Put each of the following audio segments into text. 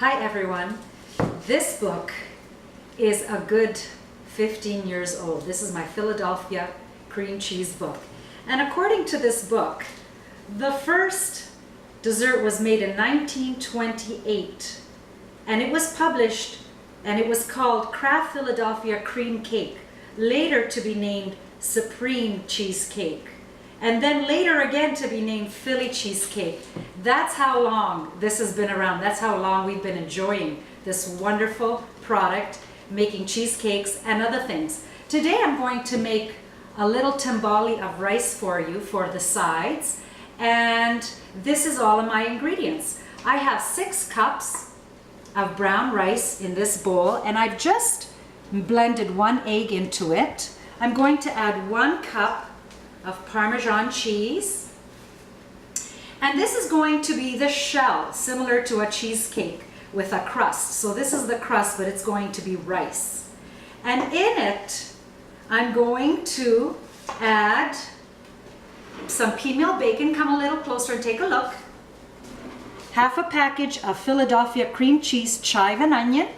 Hi everyone. This book is a good 15 years old. This is my Philadelphia cream cheese book. And according to this book, the first dessert was made in 1928. And it was published and it was called Kraft Philadelphia Cream Cake, later to be named Supreme Cheesecake. And then later again to be named Philly Cheesecake. That's how long this has been around. That's how long we've been enjoying this wonderful product, making cheesecakes and other things. Today I'm going to make a little timbale of rice for you for the sides. And this is all of my ingredients. I have 6 cups of brown rice in this bowl, and I've just blended 1 egg into it. I'm going to add 1 cup of Parmesan cheese, and this is going to be the shell, similar to a cheesecake with a crust. So this is the crust, but it's going to be rice, and in it I'm going to add some peameal bacon. Come a little closer and take a look. Half a package of Philadelphia cream cheese, chive and onion.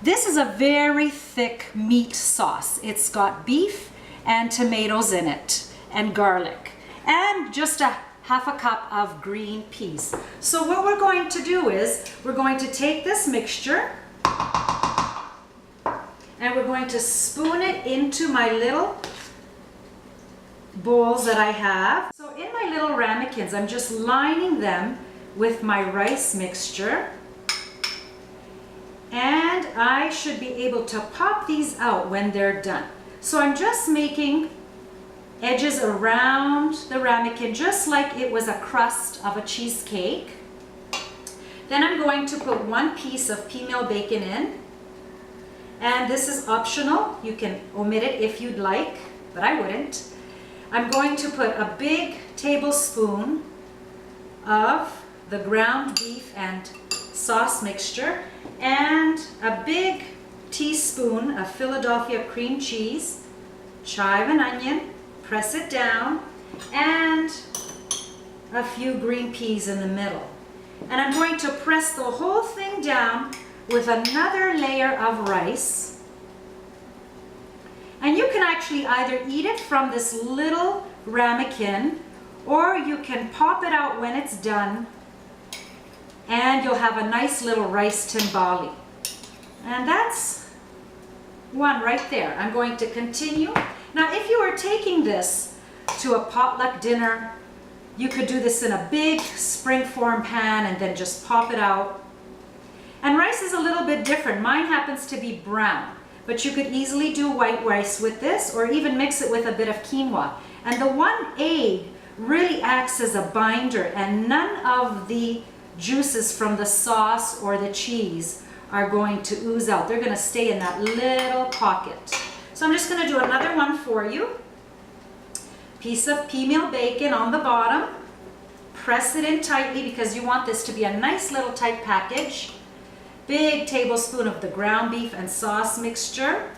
This is a very thick meat sauce. It's got beef and tomatoes in it, and garlic, and just half a cup of green peas. So what we're going to do is we're going to take this mixture and we're going to spoon it into my little bowls that I have. So in my little ramekins, I'm just lining them with my rice mixture, and I should be able to pop these out when they're done. So I'm just making edges around the ramekin just like it was a crust of a cheesecake. Then I'm going to put 1 piece of peameal bacon in, and this is optional. You can omit it if you'd like, but I wouldn't. I'm going to put a big tablespoon of the ground beef and sauce mixture and a big teaspoon of Philadelphia cream cheese, chive and onion, press it down, and a few green peas in the middle. And I'm going to press the whole thing down with another layer of rice. And you can actually either eat it from this little ramekin, or you can pop it out when it's done, and you'll have a nice little rice timbale. And that's one right there. I'm going to continue. Now, if you were taking this to a potluck dinner, you could do this in a big springform pan and then just pop it out. And rice is a little bit different. Mine happens to be brown, but you could easily do white rice with this, or even mix it with a bit of quinoa. And the 1 egg really acts as a binder, and none of the juices from the sauce or the cheese are going to ooze out. They're going to stay in that little pocket. So I'm just going to do another one for you. Piece of peameal bacon on the bottom. Press it in tightly because you want this to be a nice little tight package. Big tablespoon of the ground beef and sauce mixture,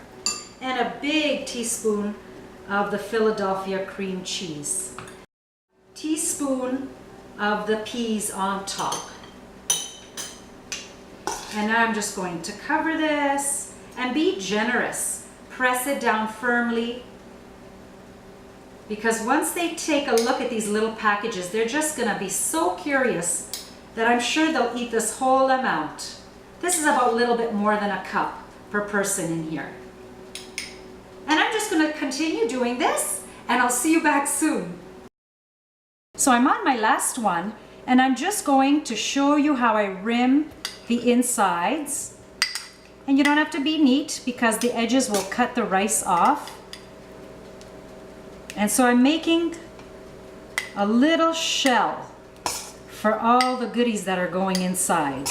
and a big teaspoon of the Philadelphia cream cheese. Teaspoon of the peas on top. And now I'm just going to cover this and be generous. Press it down firmly, because once they take a look at these little packages, they're just going to be so curious that I'm sure they'll eat this whole amount. This is about a little bit more than a cup per person in here. And I'm just going to continue doing this, and I'll see you back soon. So I'm on my last one, and I'm just going to show you how I rim the insides. And you don't have to be neat because the edges will cut the rice off. And so I'm making a little shell for all the goodies that are going inside.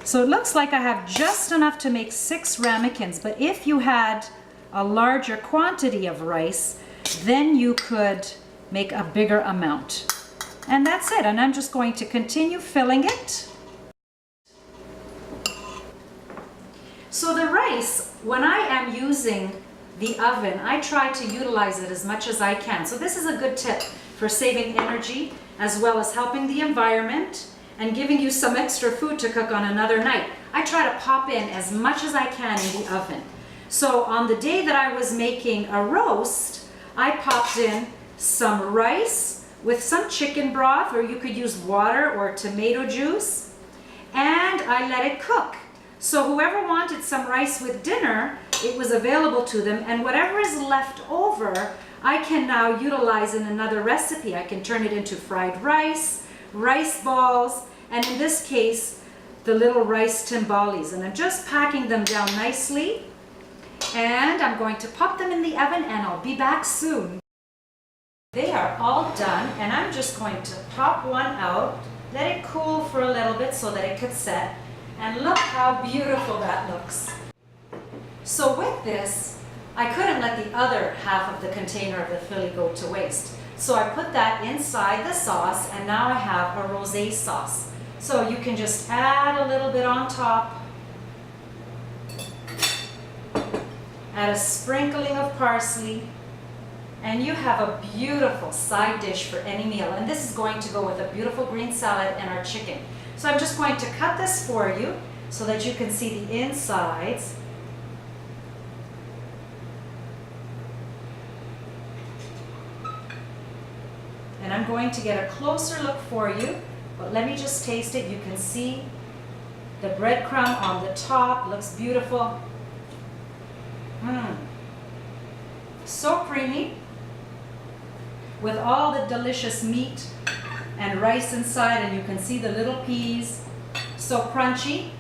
So it looks like I have just enough to make 6 ramekins, but if you had a larger quantity of rice, then you could make a bigger amount. And that's it, and I'm just going to continue filling it. So the rice, when I am using the oven, I try to utilize it as much as I can. So this is a good tip for saving energy as well as helping the environment. and giving you some extra food to cook on another night, I try to pop in as much as I can in the oven. So on the day that I was making a roast, I popped in some rice with some chicken broth, or you could use water or tomato juice, and I let it cook. So whoever wanted some rice with dinner, it was available to them, and whatever is left over, I can now utilize in another recipe. I can turn it into fried rice, rice balls, and in this case, the little rice timbales. And I'm just packing them down nicely, and I'm going to pop them in the oven, and I'll be back soon. They are all done, and I'm just going to pop one out, let it cool for a little bit so that it could set, and look how beautiful that looks. So with this, I couldn't let the other half of the container of the Philly go to waste. So I put that inside the sauce, and now I have a rosé sauce. So you can just add a little bit on top, add a sprinkling of parsley, and you have a beautiful side dish for any meal. And this is going to go with a beautiful green salad and our chicken. So I'm just going to cut this for you so that you can see the insides. And I'm going to get a closer look for you, but let me just taste it. You can see the breadcrumb on the top, looks beautiful. So creamy, with all the delicious meat and rice inside, and you can see the little peas, so crunchy.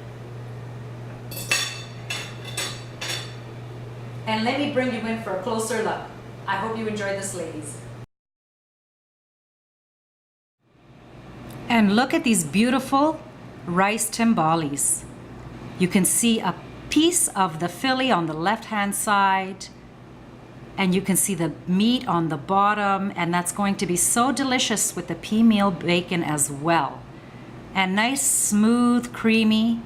And let me bring you in for a closer look. I hope you enjoyed this, ladies. And look at these beautiful rice timbales. You can see a piece of the Philly on the left-hand side, and you can see the meat on the bottom, and that's going to be so delicious with the pea meal bacon as well. And nice, smooth, creamy,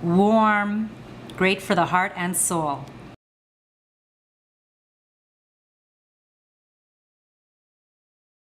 warm, great for the heart and soul.